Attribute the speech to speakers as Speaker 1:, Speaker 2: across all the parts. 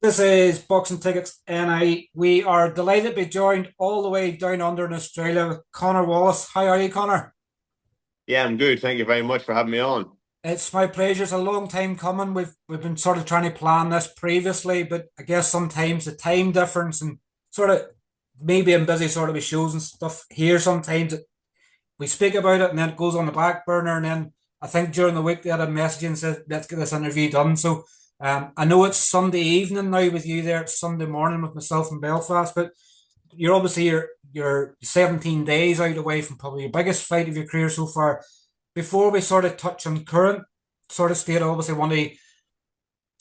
Speaker 1: This is Boxing Tickets NI. We are delighted to be joined all the way down under in Australia with Conor Wallace. How are you, Conor?
Speaker 2: Yeah, I'm good. Thank you very much for having me on.
Speaker 1: It's my pleasure. It's a long time coming. We've been sort of trying to plan this previously, but I guess sometimes the time difference and sort of me being busy sort of with shows and stuff here sometimes we speak about it and then it goes on the back burner and then I think during the week they had a message and said let's get this interview done. So I know it's Sunday evening now with you there. It's Sunday morning with myself in Belfast, but you're obviously you're 17 days out away from probably your biggest fight of your career so far. Before we sort of touch on current sort of state, I obviously want to,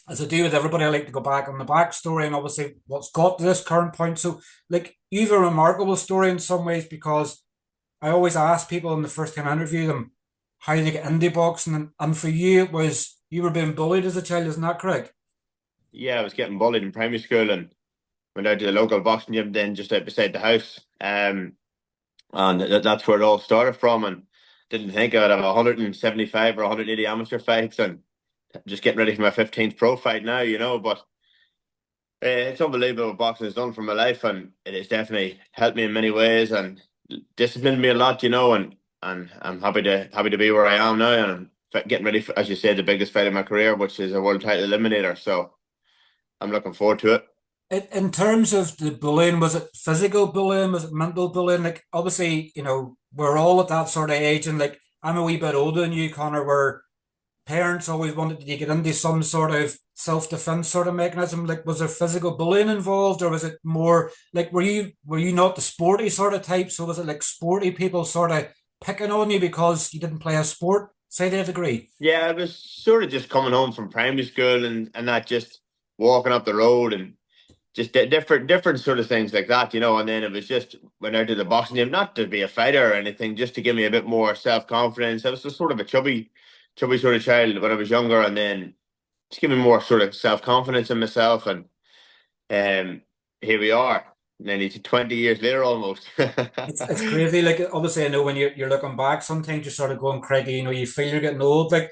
Speaker 1: as I do with everybody, I like to go back on the backstory and obviously what's got to this current point. So, like, you've a remarkable story in some ways because I always ask people in the first time I interview them how they get into boxing, and for you it was you were being bullied as a child, isn't that correct?
Speaker 2: Yeah, I was getting bullied in primary school and went out to the local boxing gym then just out beside the house. And that's where it all started from. And didn't think I'd have 175 or 180 amateur fights and just getting ready for my 15th pro fight now, But it's unbelievable what boxing has done for my life, and it has definitely helped me in many ways and disciplined me a lot, And I'm happy to be where I am now, and I'm getting ready for, as you said, the biggest fight of my career, which is a world title eliminator. So I'm looking forward to it.
Speaker 1: In terms of the bullying, was it physical bullying? Was it mental bullying? Like, obviously, we're all at that sort of age, and like, I'm a wee bit older than you, Connor, where parents always wanted you to get into some sort of self-defense sort of mechanism. Like, was there physical bullying involved, or was it more like were you not the sporty sort of type? So was it like sporty people sort of picking on you because you didn't play a sport? Say to a degree.
Speaker 2: Yeah, I was sort of just coming home from primary school and not just walking up the road and just different sort of things like that, And then it was just went out to the boxing gym, not to be a fighter or anything, just to give me a bit more self confidence. I was just sort of a chubby sort of child when I was younger, and then just give me more sort of self confidence in myself. And here we are, nearly 20 years later, almost.
Speaker 1: It's crazy. Like, obviously, I know when you're looking back, sometimes you're sort of going craggy. You feel you're getting old. Like,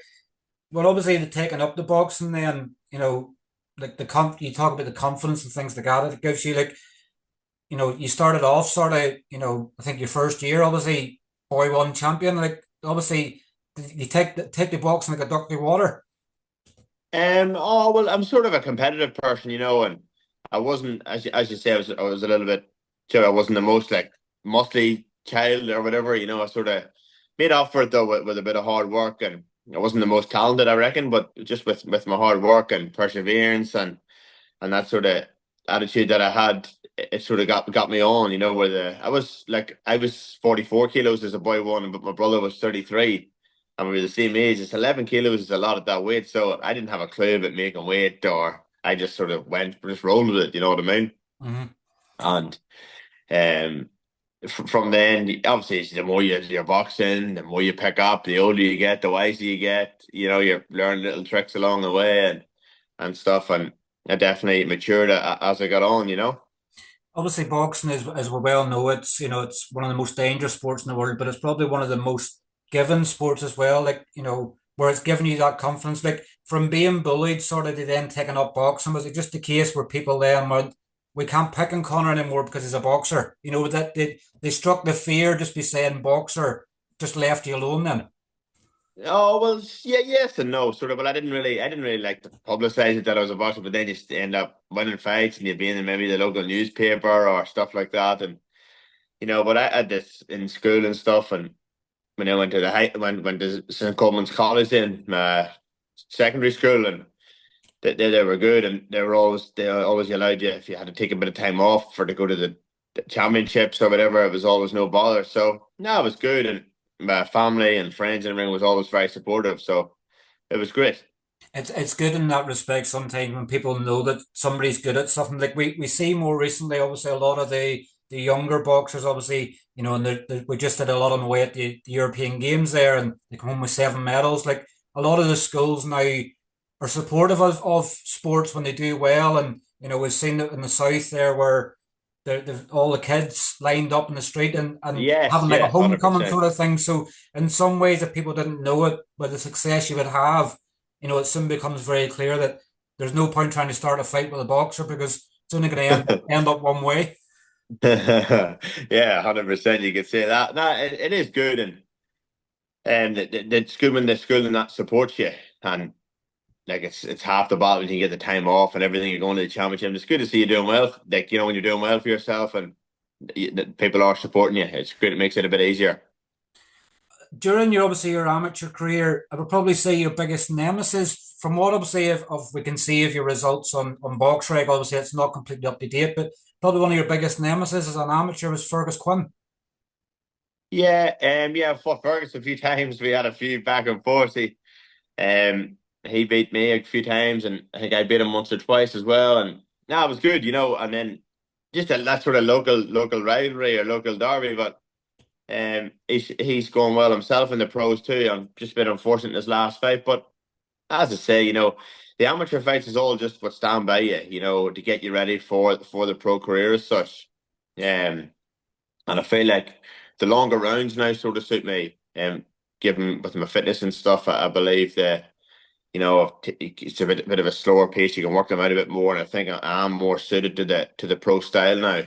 Speaker 1: well, obviously, the taking up the boxing, then like you talk about the confidence and things like that. It gives you like you started off sort of I think your first year, obviously, boy one champion. Like, obviously, you take the boxing like a duck to water.
Speaker 2: Oh well, I'm sort of a competitive person, and I wasn't, as you say, I was a little bit, I wasn't the most like muscly child or whatever, I sort of made up for it though with a bit of hard work, and I wasn't the most talented, I reckon, but just with my hard work and perseverance and that sort of attitude that I had, it sort of got me on, where I was 44 kilos as a boy one, but my brother was 33 and we were the same age. It's 11 kilos is a lot at that weight. So I didn't have a clue about making weight, or I just sort of just rolled with it, you know what I mean?
Speaker 1: Hmm.
Speaker 2: And um from then, obviously, the more you're boxing, the more you pick up, the older you get, the wiser you get, you're learning little tricks along the way and stuff. And I definitely matured as I got on.
Speaker 1: Obviously, boxing is, as we well know, it's one of the most dangerous sports in the world, but it's probably one of the most given sports as well. Like, where it's giving you that confidence. Like, from being bullied, sort of to then taking up boxing, was it just a case where people then went, we can't pick on Conor anymore because he's a boxer? That they struck the fear just be saying boxer, just left you alone then.
Speaker 2: Oh well, yeah, yes and no, sort of. Well, I didn't really like to publicize it that I was a boxer, but then you just end up winning fights and you'd be in maybe the local newspaper or stuff like that, and But I had this in school and stuff, and when I went to the high, went to St. Coleman's College in secondary school, and they were good, and they always allowed you if you had to take a bit of time off for to go to the championships or whatever. It was always no bother. So no, it was good, and my family and friends in the ring was always very supportive. So it was great.
Speaker 1: It's good in that respect sometimes when people know that somebody's good at something. Like we see more recently, obviously, a lot of the younger boxers, obviously, and we just did a lot on the way at the European Games there, and they come home with 7 medals. Like, a lot of the schools now are supportive of sports when they do well, and we've seen it in the south there where all the kids lined up in the street and
Speaker 2: Yes,
Speaker 1: having like a
Speaker 2: yeah,
Speaker 1: homecoming
Speaker 2: 100%.
Speaker 1: sort of thing. So in some ways, if people didn't know it, with the success you would have, it soon becomes very clear that there's no point trying to start a fight with a boxer because it's only going to end up one way.
Speaker 2: Yeah, 100%. You could say that. No, it is good, and it's good when the school and that supports you, and like it's half the battle when you get the time off and everything. You're going to the championship. It's good to see you doing well. Like when you're doing well for yourself and that people are supporting you. It's good. It makes it a bit easier.
Speaker 1: During your obviously your amateur career, I would probably say your biggest nemesis, from what obviously if we can see of your results on BoxRec, obviously it's not completely up to date, but probably one of your biggest nemesis as an amateur was Fearghus Quinn.
Speaker 2: Yeah, yeah. I fought Fergus a few times. We had a few back and forth. He beat me a few times, and I think I beat him once or twice as well. And it was good, And then just that sort of local rivalry or local derby. But he's going well himself in the pros too. I'm just a bit unfortunate in his last fight, but as I say, the amateur fights is all just what stand by you, to get you ready for the pro career as such. And I feel like the longer rounds now sort of suit me. Given with my fitness and stuff, I believe that it's a bit of a slower pace. You can work them out a bit more, and I think I am more suited to the pro style now.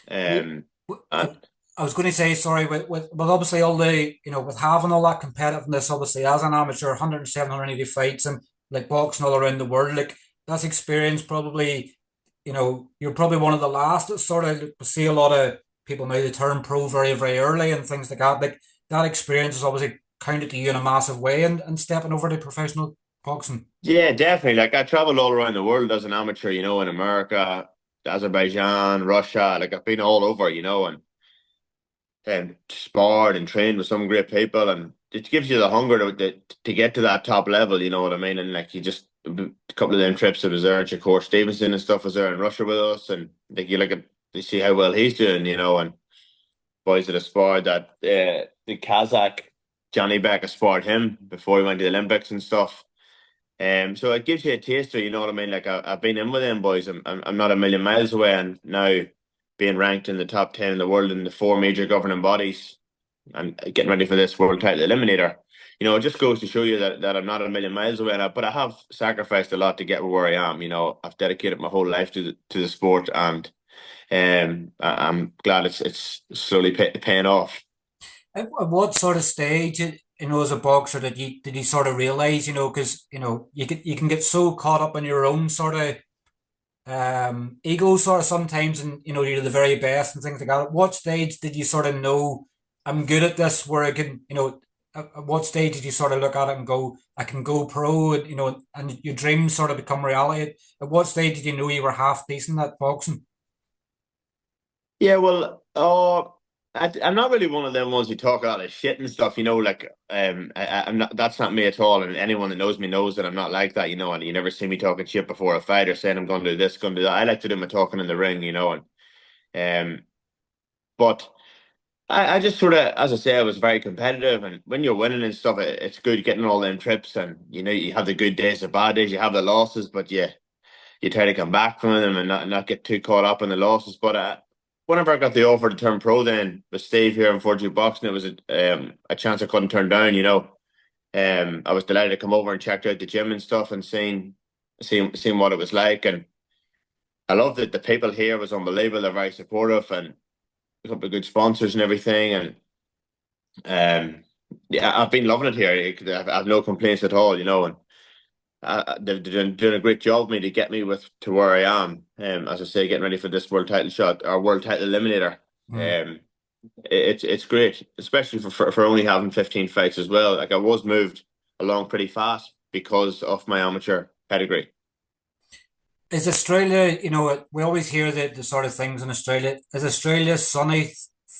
Speaker 1: Yeah.
Speaker 2: Um,
Speaker 1: I,
Speaker 2: and
Speaker 1: I was going to say, sorry, with obviously all the, with having all that competitiveness, obviously as an amateur, 107, 180 fights and like boxing all around the world, like that's experience probably, you're probably one of the last that sort of see a lot of people now they turn pro very, very early and things like that. Like that experience is obviously counted to you in a massive way and stepping over to professional boxing.
Speaker 2: yeah, definitely. Like I traveled all around the world as an amateur, in America, Azerbaijan, Russia. Like I've been all over, and sparred and trained with some great people, and it gives you the hunger to get to that top level. You know what I mean? And like you just a couple of them trips I was there, and Shakur Stevenson and stuff was there in Russia with us, and like you look at you see how well he's doing, and boys that have sparred that the Kazakh Johnny Beck has sparred him before he went to the Olympics and stuff. So it gives you a taster, you know what I mean? Like I've been in with them boys. I'm not a million miles away, and now being ranked in the top 10 in the world in the four major governing bodies and getting ready for this world title eliminator. It just goes to show you that I'm not a million miles away. But I have sacrificed a lot to get where I am. I've dedicated my whole life to the sport, and I'm glad it's slowly paying off.
Speaker 1: At what sort of stage, as a boxer, did you sort of realize, because you can get so caught up in your own sort of ego sort of sometimes, and you're the very best and things like that. At what stage did you sort of know I'm good at this? Where I can, at what stage did you sort of look at it and go, I can go pro, and and your dreams sort of become reality? At what stage did you know you were half decent at boxing?
Speaker 2: Yeah, well, I'm not really one of them ones who talk a lot of shit and stuff, like I'm not. That's not me at all. And anyone that knows me knows that I'm not like that, And you never see me talking shit before a fight or saying I'm going to do this, going to do that. I like to do my talking in the ring, And but I just sort of, as I say, I was very competitive, and when you're winning and stuff, it's good getting all them trips, and you have the good days, the bad days, you have the losses, but yeah, you try to come back from them and not get too caught up in the losses. But whenever I got the offer to turn pro, then with Steve here in Fortitude Boxing, it was a chance I couldn't turn down. I was delighted to come over and checked out the gym and stuff and seeing what it was like, and I loved it. The people here was unbelievable. They're very supportive and a couple of good sponsors and everything, and yeah, I've been loving it here. I've no complaints at all, and they're doing a great job of me to get me to where I am. As I say, getting ready for this world title shot, our world title eliminator.
Speaker 1: Mm.
Speaker 2: Um, it's great, especially for only having 15 fights as well. Like I was moved along pretty fast because of my amateur pedigree.
Speaker 1: Is Australia, we always hear the sort of things in Australia. Is Australia sunny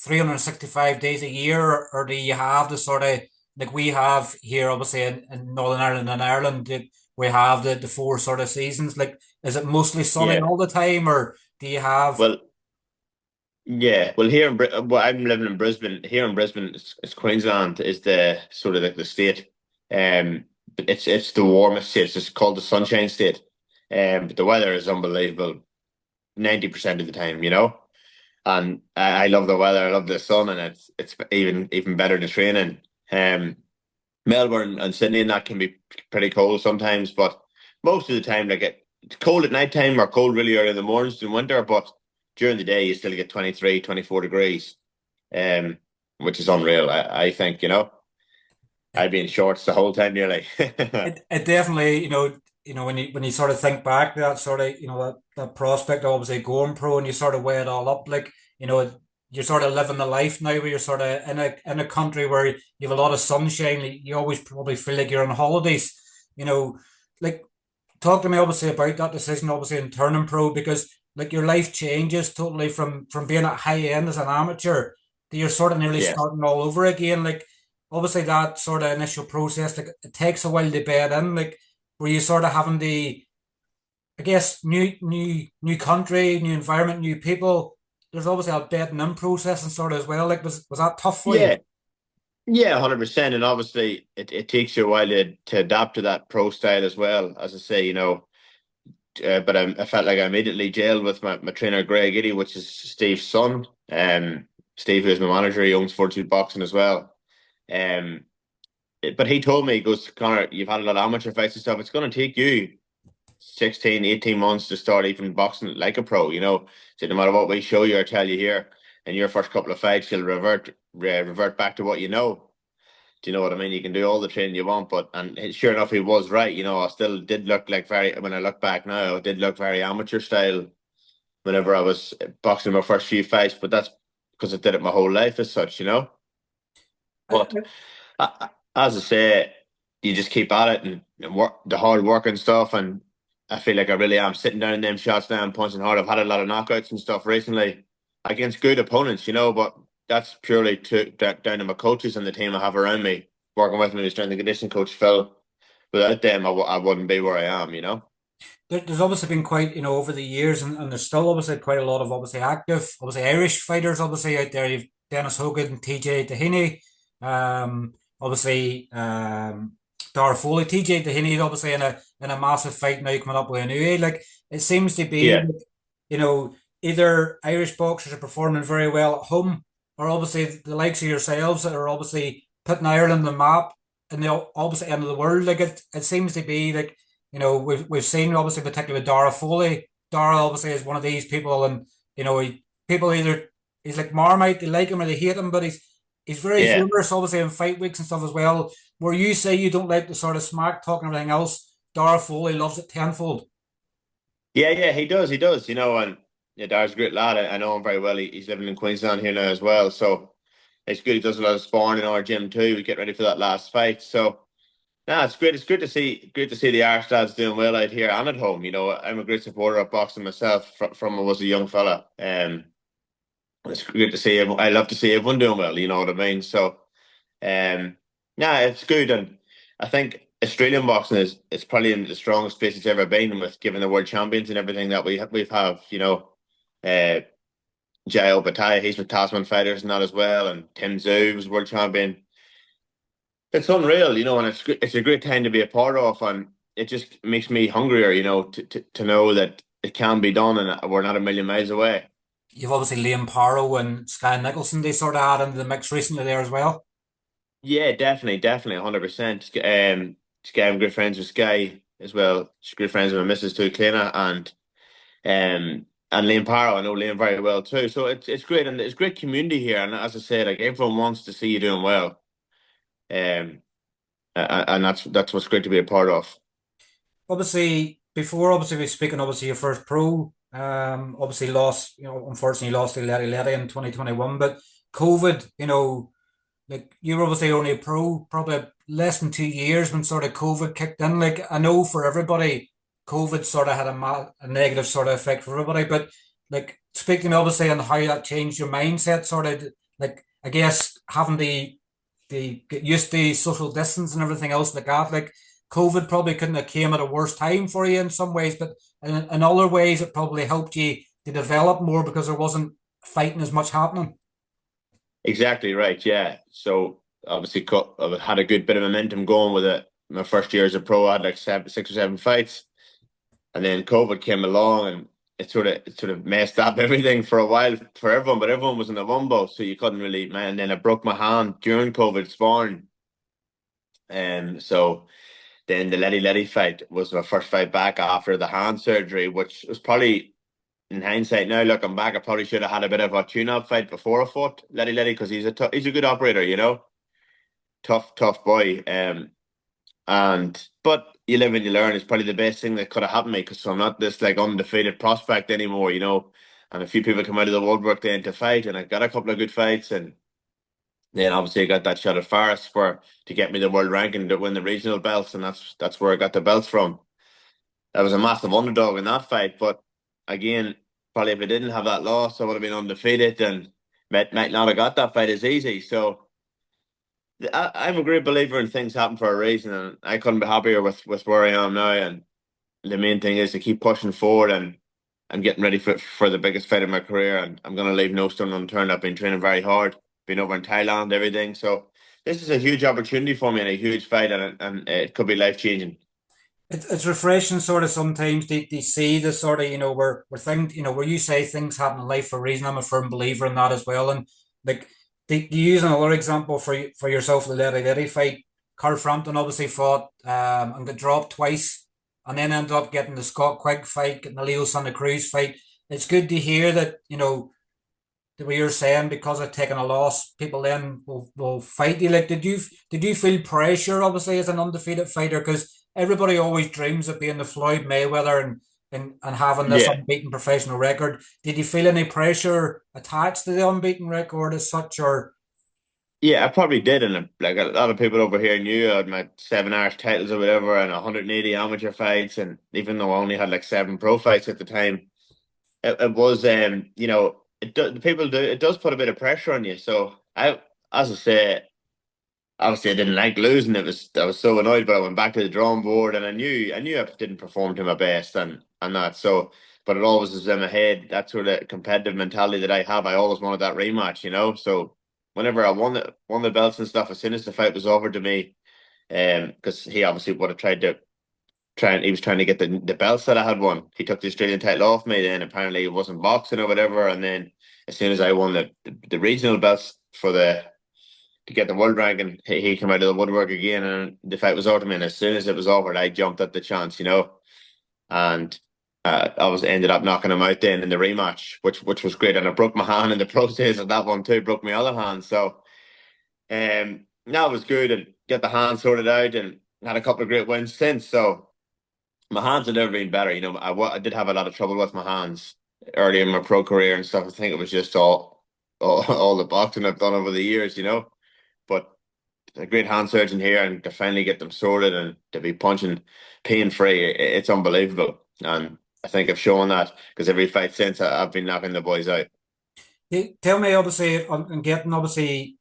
Speaker 1: 365 days a year, or do you have the sort of like we have here, obviously in Northern Ireland and Ireland, we have the four sort of seasons? Like, is it mostly sunny
Speaker 2: Yeah.
Speaker 1: all the time, or do you have?
Speaker 2: Well, yeah. Well, I'm living in Brisbane. Here in Brisbane, it's Queensland is the sort of like the state. But it's the warmest state. It's just called the Sunshine State. But the weather is unbelievable 90% of the time, And I love the weather. I love the sun, and it's even better the training. Melbourne and Sydney and that can be pretty cold sometimes, but most of the time, like it's cold at night time or cold really early in the mornings in winter, but during the day you still get 23, 24 degrees, um, which is unreal. I think, I'd be in shorts the whole time nearly.
Speaker 1: It definitely, when you sort of think back to that sort of, that prospect of obviously going pro and you sort of weigh it all up, like, you're sort of living the life now where you're sort of in a country where you have a lot of sunshine. You always probably feel like you're on holidays, you know, like talk to me obviously about that decision, obviously in turning pro, because like your life changes totally from being at high end as an amateur to you're sort of nearly
Speaker 2: Yeah.
Speaker 1: starting all over again. Like obviously that sort of initial process, like it takes a while to bed in, like were you sort of having the, I guess, new country, new environment, new people. There's obviously a bedding in process and sort of as well. Like was that tough for you?
Speaker 2: Yeah. Yeah, 100%. And obviously it takes you a while to adapt to that pro style as well. As I say, but I felt like I immediately gelled with my trainer Greg Iddy, which is Steve's son. Steve, who is my manager, he owns Fortitude Boxing as well. Um, but he told me, he goes, Connor, you've had a lot of amateur fights and stuff. It's going to take you 16, 18 months to start even boxing like a pro, So no matter what we show you or tell you here, in your first couple of fights, you'll revert back to what you know. Do you know what I mean? You can do all the training you want, and sure enough, he was right. I still did look like when I look back now, I did look very amateur style whenever I was boxing my first few fights, but that's because I did it my whole life as such. But as I say, you just keep at it and work the hard work and stuff. And I feel like I really am sitting down in them shots now and punching hard. I've had a lot of knockouts and stuff recently against good opponents, but that's purely down to my coaches and the team I have around me, working with me, the strength and conditioning coach Phil. Without them, I wouldn't be where I am.
Speaker 1: There's obviously been quite, over the years, and there's still obviously quite a lot of obviously active, obviously Irish fighters, obviously out there. You've Dennis Hogan, TJ Doheny, obviously Darragh Foley, TJ Doheny, obviously in a massive fight now coming up with a new. Like it seems to be,
Speaker 2: Yeah,
Speaker 1: either Irish boxers are performing very well at home, or obviously the likes of yourselves that are obviously putting Ireland on the map in the opposite end of the world. Like it seems to be like we've seen obviously particularly with Darragh Foley. Darragh obviously is one of these people, and people either he's like Marmite, they like him or they hate him, but he's very
Speaker 2: yeah.
Speaker 1: humorous, obviously in fight weeks and stuff as well. Where you say you don't like the sort of smack talk and everything else, Darragh Foley loves it tenfold.
Speaker 2: Yeah, yeah, he does, and yeah, Dar's a great lad. I know him very well. He's living in Queensland here now as well. So it's good. He does a lot of sparring in our gym too. We get ready for that last fight. So it's great. It's great to see the Irish lads doing well out here and at home. I'm a great supporter of boxing myself from I was a young fella. It's great to see everyone. I love to see everyone doing well. You know what I mean? So, it's good, and I think Australian boxing is it's probably in the strongest place it's ever been with given the world champions and everything that we've have. Uh, Jael Bataille, he's with Tasman fighters and that as well, and tszyu was world champion. It's unreal, and it's a great time to be a part of, and it just makes me hungrier, to know that it can be done, and we're not a million miles away.
Speaker 1: You've obviously Liam Paro and Skye Nicholson. They sort of add into the mix recently there as well.
Speaker 2: Yeah, definitely, 100%. I'm good friends with Skye as well. She's good friends with my missus too, Kleina, and Liam Paro. I know Liam very well too. So it's great, and it's great community here. And as I said, like everyone wants to see you doing well. Um, and that's what's great to be a part of.
Speaker 1: Obviously, before obviously we speaking obviously your first pro, obviously lost, unfortunately lost to Letty in 2021. But COVID, like you were obviously only a pro probably less than 2 years when sort of COVID kicked in. Like I know for everybody, COVID sort of had a negative sort of effect for everybody. But like speaking obviously on how that changed your mindset, sort of like I guess having the get used to social distance and everything else like that. Like COVID probably couldn't have came at a worse time for you in some ways, but in other ways it probably helped you to develop more because there wasn't fighting as much happening.
Speaker 2: Exactly right. Yeah. So obviously, I had a good bit of momentum going with it. My first year as a pro, I had like 6 or 7 fights. And then COVID came along and it sort of messed up everything for a while for everyone, but everyone was in a wumbo, so you couldn't really man. And then I broke my hand during COVID sparring. And so Then the Letty fight was my first fight back after the hand surgery, which was probably, in hindsight now looking back, I probably should have had a bit of a tune-up fight before I fought Letty because he's a good operator, tough boy. And but you live and you learn. It's probably the best thing that could have happened to me because I'm not this like undefeated prospect anymore, And a few people come out of the woodwork then to fight, and I got a couple of good fights, and then obviously I got that shot at Forest for to get me the world ranking to win the regional belts, and that's where I got the belts from. I was a massive underdog in that fight, but again, probably if I didn't have that loss, I would have been undefeated and might not have got that fight as easy. So I'm a great believer in things happen for a reason, and I couldn't be happier with where I am now. And the main thing is to keep pushing forward, and I'm getting ready for the biggest fight of my career, and I'm going to leave no stone unturned. I've been training very hard, been over in Thailand, everything. So this is a huge opportunity for me and a huge fight, and it could be life changing.
Speaker 1: It's refreshing sort of sometimes to see the sort of, where things, where you say things happen in life for a reason. I'm a firm believer in that as well. And like to use another example for yourself, the Letty fight, Carl Frampton obviously fought and got dropped twice and then ended up getting the Scott Quigg fight, getting the Leo Santa Cruz fight. It's good to hear that, the way you're saying because of taking a loss, people then will fight you. Like, did you feel pressure obviously as an undefeated fighter? Because everybody always dreams of being the Floyd Mayweather and having this
Speaker 2: Yeah,
Speaker 1: unbeaten professional record. Did you feel any pressure attached to the unbeaten record as such, or
Speaker 2: yeah, I probably did, and like a lot of people over here knew I had my 7 Irish titles or whatever, and 180 amateur fights, and even though I only had like 7 pro fights at the time, it was the people do it does put a bit of pressure on you. So as I say, obviously I didn't like losing. I was so annoyed, but I went back to the drawing board, and I knew I didn't perform to my best, and that so. But it always was in my head, that sort of competitive mentality that I have. I always wanted that rematch, So whenever I won the belts and stuff, as soon as the fight was offered to me, because he obviously would have tried to he was trying to get the belts that I had won. He took the Australian title off me. Then apparently it wasn't boxing or whatever. And then as soon as I won the regional belts to get the world ranking, he came out of the woodwork again, and the fight was over to me. And as soon as it was over, I jumped at the chance, and I was ended up knocking him out then in the rematch, which was great. And I broke my hand in the process of that one too. Broke my other hand. So that was good, and get the hand sorted out, and had a couple of great wins since. So my hands have never been better. I did have a lot of trouble with my hands early in my pro career and stuff. I think it was just all the boxing I've done over the years, But a great hand surgeon here, and to finally get them sorted and to be punching pain free, it's unbelievable. And I think I've shown that because every fight since I've been knocking the boys out.
Speaker 1: tell me obviously on getting obviously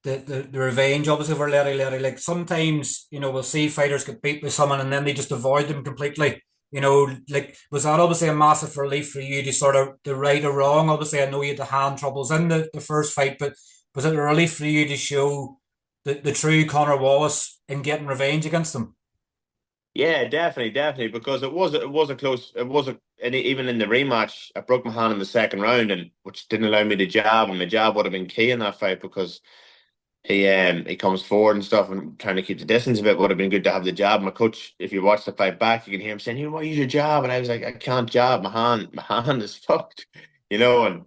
Speaker 1: the revenge obviously for Letty. Like sometimes we'll see fighters get beat by someone and then they just avoid them completely. Like was that obviously a massive relief for you to sort of the right or wrong? Obviously, I know you had the hand troubles in the first fight, but was it a relief for you to show the true Conor Wallace in getting revenge against them?
Speaker 2: Yeah, definitely, because it was a close and even in the rematch, I broke my hand in the second round, and which didn't allow me to jab, and my jab would have been key in that fight because he comes forward and stuff and trying to keep the distance a bit would have been good to have the jab. My coach, if you watch the fight back, you can hear him saying, "You want to use your jab," and I was like, "I can't jab. My hand is fucked," and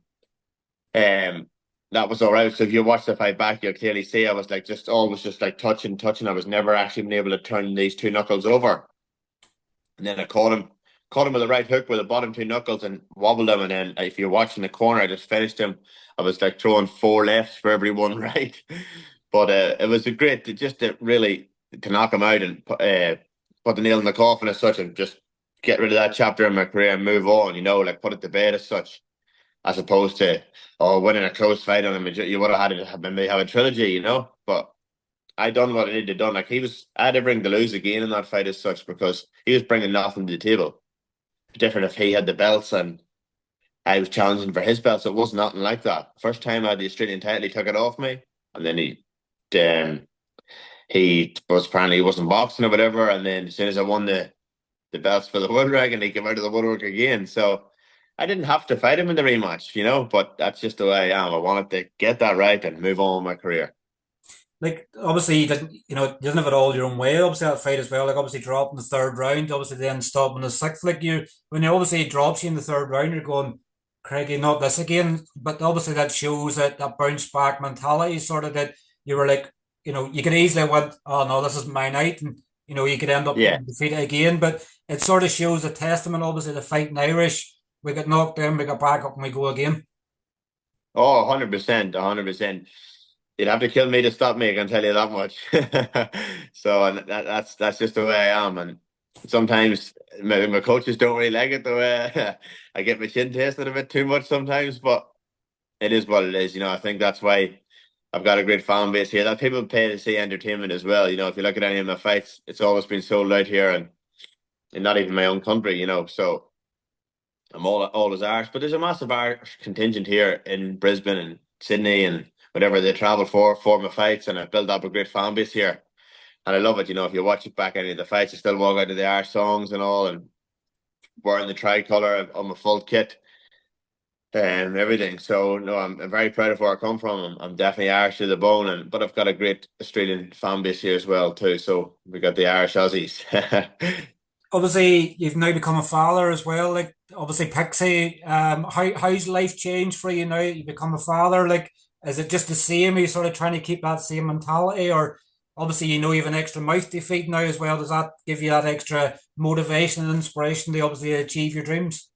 Speaker 2: that was all right. So if you watch the fight back, you'll clearly see I was like just always just like touching. I was never actually been able to turn these two knuckles over. And then I caught him with the right hook with the bottom two knuckles and wobbled him. And then if you're watching the corner, I just finished him. I was like throwing four lefts for every one right. But it was a great just to really to knock him out and put the nail in the coffin as such, and just get rid of that chapter in my career and move on. Like put it to bed as such, as opposed to winning a close fight on him. You would have had to maybe have a trilogy, But I done what I needed to done. Like I had everything to lose again in that fight as such because he was bringing nothing to the table. Different if he had the belts and I was challenging for his belts. It was nothing like that. First time I had the Australian title, he took it off me, and then um, he was apparently he wasn't boxing or whatever. And then as soon as I won the belts for the world ranking, he came out of the woodwork again. So I didn't have to fight him in the rematch, But that's just the way I am. I wanted to get that right and move on with my career.
Speaker 1: like obviously you didn't, you didn't have it all your own way. Obviously that fight as well. Like obviously dropping the third round, obviously then stopping the sixth. Like you, when you obviously drops you in the third round, you're going, Craigie, not this again. But obviously that shows that bounce back mentality, sort of that you were like, you could easily went, oh no, this is my night, and you could end up
Speaker 2: Yeah.
Speaker 1: getting defeated again. But it sort of shows a testament, obviously, the fighting Irish. We got knocked down, we got back up, and we go again.
Speaker 2: Oh, 100%, 100%. You'd have to kill me to stop me, I can tell you that much. So and that's just the way I am. And sometimes my coaches don't really like it the way I get my chin tasted a bit too much sometimes, but it is what it is. I think that's why I've got a great fan base here. That people pay to see entertainment as well. If you look at any of my fights, it's always been sold out here and not even my own country. So I'm always Irish, but there's a massive Irish contingent here in Brisbane and Sydney and whatever they travel for my fights, and I've built up a great fan base here, and I love it. If you watch it back any of the fights, I still walk out to the Irish songs and all, and wearing the tricolour on my full kit and everything. So no, I'm very proud of where I come from. I'm definitely Irish to the bone, but I've got a great Australian fan base here as well too. So we got the Irish Aussies.
Speaker 1: Obviously, you've now become a father as well. Like obviously, Pixie, how's life changed for you now that you become a father? Like, is it just the same? Are you sort of trying to keep that same mentality, or obviously you have an extra mouth to feed now as well? Does that give you that extra motivation and inspiration to obviously achieve your dreams?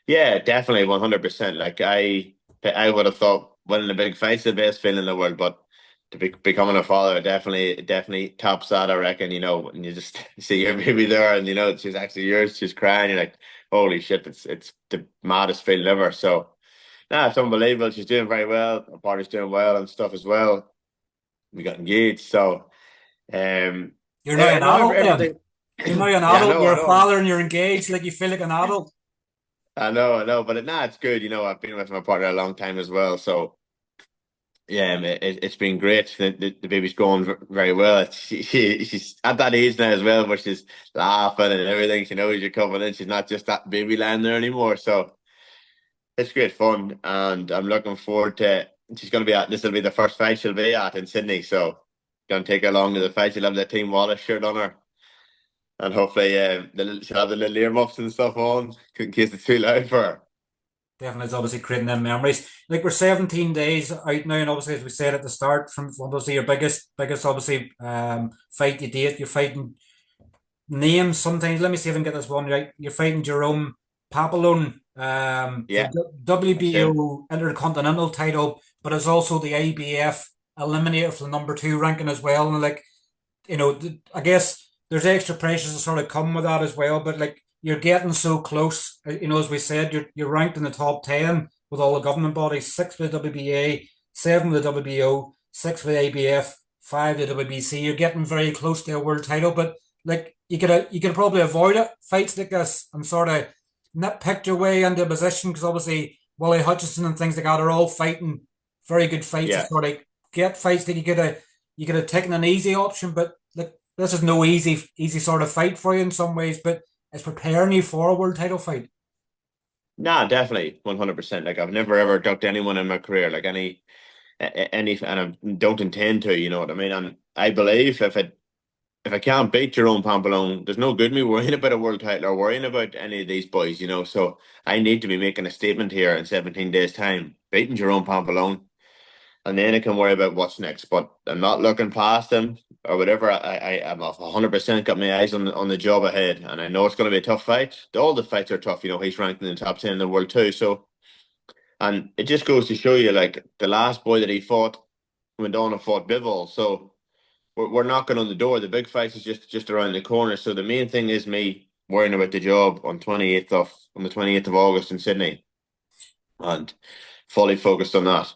Speaker 2: Yeah, definitely 100%. Like I would have thought winning a big fight's the best feeling in the world, but becoming a father definitely tops that, I reckon. When you just see your baby there and she's actually yours, she's crying, you're like, holy shit, it's the maddest feeling ever. So it's unbelievable. She's doing very well. Our partner's doing well and stuff as well. We got engaged, so
Speaker 1: You're now an
Speaker 2: no,
Speaker 1: adult, then.
Speaker 2: everything.
Speaker 1: You're now an
Speaker 2: Yeah, I
Speaker 1: adult.
Speaker 2: know,
Speaker 1: You're
Speaker 2: I
Speaker 1: a
Speaker 2: know.
Speaker 1: father, and you're engaged. Like you feel like an adult.
Speaker 2: I know, but it's good. I've been with my partner a long time as well, so yeah, it's been great. The baby's going very well. She's at that age now as well, where she's laughing and everything. She knows you're coming in. She's not just that baby lying there anymore. So it's great fun, and I'm looking forward to. She's going to be at. This will be the first fight she'll be at in Sydney. So going to take her along to the fight. She'll have the Team Wallace shirt on her, and hopefully, she'll have the little earmuffs and stuff on in case it's too loud for her.
Speaker 1: Definitely, it's obviously creating them memories. Like we're 17 days out now, and obviously, as we said at the start, from obviously your biggest obviously fight you date, you're fighting names sometimes. Let me see if I can get this one right. You're fighting Jerome Pampellone for
Speaker 2: Yeah, that's him.
Speaker 1: WBO Intercontinental title, but it's also the IBF eliminator for the number two ranking as well. And like I guess there's extra pressures that sort of come with that as well. But like you're getting so close, as we said, you're ranked in the top 10 with all the government bodies, six with the WBA, seven with the WBO, six with the ABF, five with the WBC. You're getting very close to a world title, but like you could probably avoid it fights like this and sort of nitpick your way into a position because obviously Wally Hutchinson and things like that are all fighting very good fights to
Speaker 2: Yeah.
Speaker 1: sort of get fights that you could have taken an easy option, but like this is no easy sort of fight for you in some ways, but it's preparing you for a world title fight.
Speaker 2: Nah, definitely 100%. Like I've never ever ducked anyone in my career, like any, and I don't intend to. You know what I mean? And I believe if I can't beat Jerome Pampellone, there's no good me worrying about a world title or worrying about any of these boys. So I need to be making a statement here in 17 days' time, beating Jerome Pampellone, and then I can worry about what's next. But I'm not looking past him or whatever. I'm 100% got my eyes on the job ahead, and I know it's going to be a tough fight. All the fights are tough. He's ranked in the top 10 in the world too. So, and it just goes to show you, like the last boy that he fought went on and fought Bivol. So we're knocking on the door. The big fight is just around the corner. So the main thing is me worrying about the job on the 28th of August in Sydney, and fully focused on that.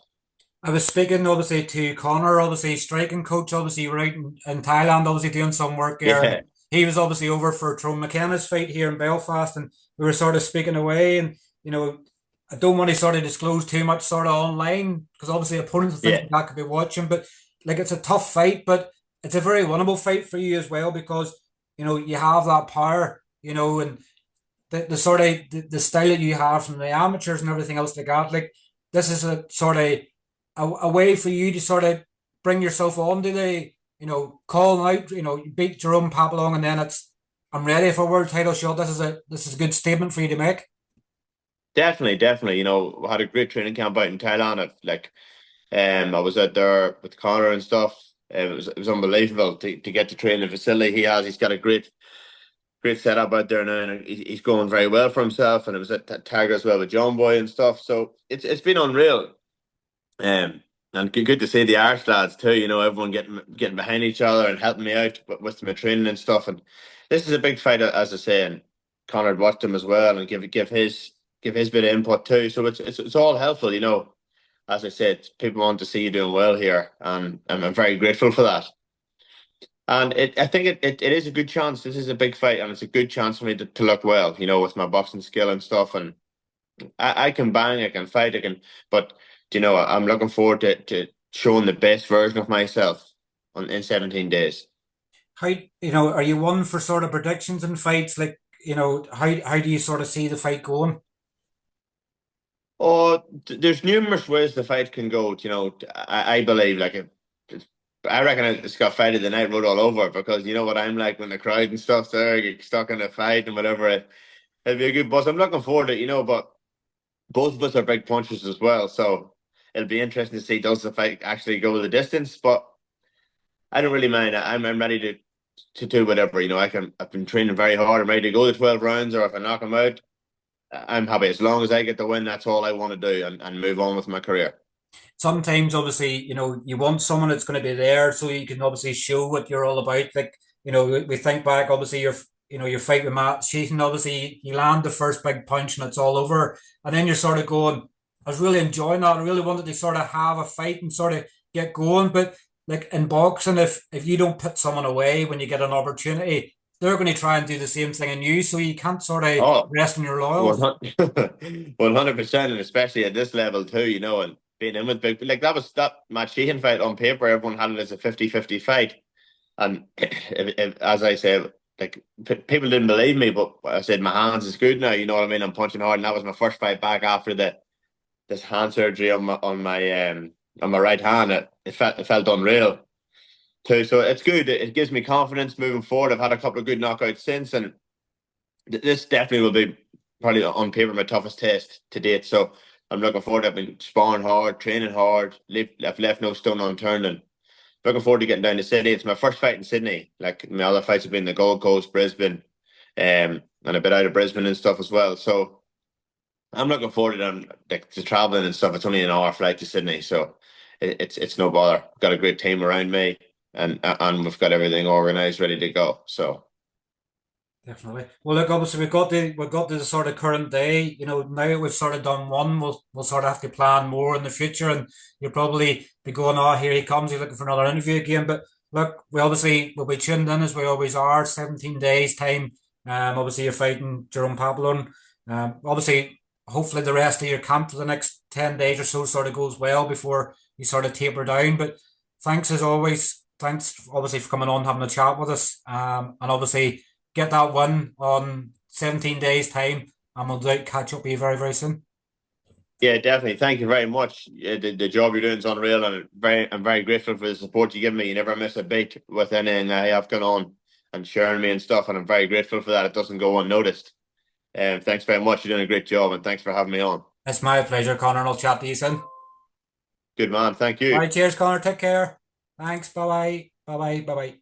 Speaker 1: I was speaking obviously to Conor, obviously striking coach, obviously right in Thailand, obviously doing some work there.
Speaker 2: Yeah,
Speaker 1: And he was obviously over for Tyrone McKenna's fight here in Belfast, and we were sort of speaking away. And I don't want to sort of disclose too much sort of online because obviously opponents and things
Speaker 2: yeah,
Speaker 1: like that could be watching. But like it's a tough fight, but it's a very winnable fight for you as well because you have that power, and the sort of the style that you have from the amateurs and everything else like that. Like this is a sort of a way for you to sort of bring yourself on to the, calling out, you beat Jerome Pampellone, and then it's, I'm ready for a world title shot. This is a good statement for you to make.
Speaker 2: Definitely, definitely. We had a great training camp out in Thailand. I was out there with Conor and stuff. It was unbelievable to get to train in the facility he has. He's got a great setup out there now, and he's going very well for himself. And it was at Targa as well with John Boy and stuff. So it's been unreal. And good to see the Irish lads too. Everyone getting behind each other and helping me out with my training and stuff. And this is a big fight, as I say. And Conor watched him as well and give his bit of input too. So it's all helpful. As I said, people want to see you doing well here, and I'm very grateful for that. And I think it is a good chance. This is a big fight, and it's a good chance for me to look well, with my boxing skill and stuff. And I can bang, I can fight, but I'm looking forward to showing the best version of myself in 17 days.
Speaker 1: How, are you one for sort of predictions and fights? Like, how do you sort of see the fight going?
Speaker 2: Oh, there's numerous ways the fight can go. I believe I reckon it's got fight of the night wrote all over it, because you know what I'm like when the crowd and stuff's there, I get stuck in a fight and whatever. It'll be a good buzz. I'm looking forward to it, but both of us are big punchers as well, so it'll be interesting to see does the fight actually go the distance. But I don't really mind. I'm ready to do whatever. I've been training very hard. I'm ready to go the 12 rounds, or if I knock him out, I'm happy. As long as I get the win, that's all I want to do, and move on with my career.
Speaker 1: Sometimes, obviously, you want someone that's going to be there so you can obviously show what you're all about. Like, we think back, obviously, your fight with Matt Sheehan, obviously, you land the first big punch and it's all over. And then you're sort of going, I was really enjoying that. I really wanted to sort of have a fight and sort of get going. But like in boxing, if you don't put someone away when you get an opportunity, they're going to try and do the same thing in you. So you can't sort of
Speaker 2: Oh,
Speaker 1: rest on your laurels.
Speaker 2: 100%, and especially at this level too, and being in with big, like that Matt Sheehan fight on paper, everyone had it as a 50-50 fight. And as I said, like people didn't believe me, but I said my hands is good now. You know what I mean? I'm punching hard, and that was my first fight back after this hand surgery on my right hand. It felt unreal too. So it's good. It gives me confidence moving forward. I've had a couple of good knockouts since, and this definitely will be probably on paper my toughest test to date. So I'm looking forward. I've been sparring hard, training hard. I've left no stone unturned, and looking forward to getting down to Sydney. It's my first fight in Sydney. Like my other fights have been the Gold Coast, Brisbane, and a bit out of Brisbane and stuff as well. So I'm looking forward to them, like to traveling and stuff. It's only an hour flight to Sydney, so it's no bother. Got a great team around me, and we've got everything organised, ready to go. So
Speaker 1: Definitely. Well, look, obviously we've got to the sort of current day. Now that we've sort of done one, we'll sort of have to plan more in the future, and you'll probably be going, "Oh, here he comes. He's looking for another interview again." But look, we obviously will be tuned in as we always are. 17 days time. Obviously you're fighting Jerome Pampellone. Obviously, hopefully the rest of your camp for the next 10 days or so sort of goes well before you sort of taper down. But thanks as always. Thanks obviously for coming on, having a chat with us. And obviously get that one on 17 days time, and we'll catch up with you very, very soon.
Speaker 2: yeah, definitely. Thank you very much. The job you're doing is unreal, and I'm very grateful for the support you give me. You never miss a beat with anything I have gone on and sharing me and stuff, and I'm very grateful for that. It doesn't go unnoticed. Thanks very much. You're doing a great job, and thanks for having me on.
Speaker 1: It's my pleasure, Conor, and I'll chat to you soon.
Speaker 2: Good man. Thank
Speaker 1: All
Speaker 2: you.
Speaker 1: right, cheers, Conor. Take care. Thanks. Bye bye. Bye bye. Bye bye.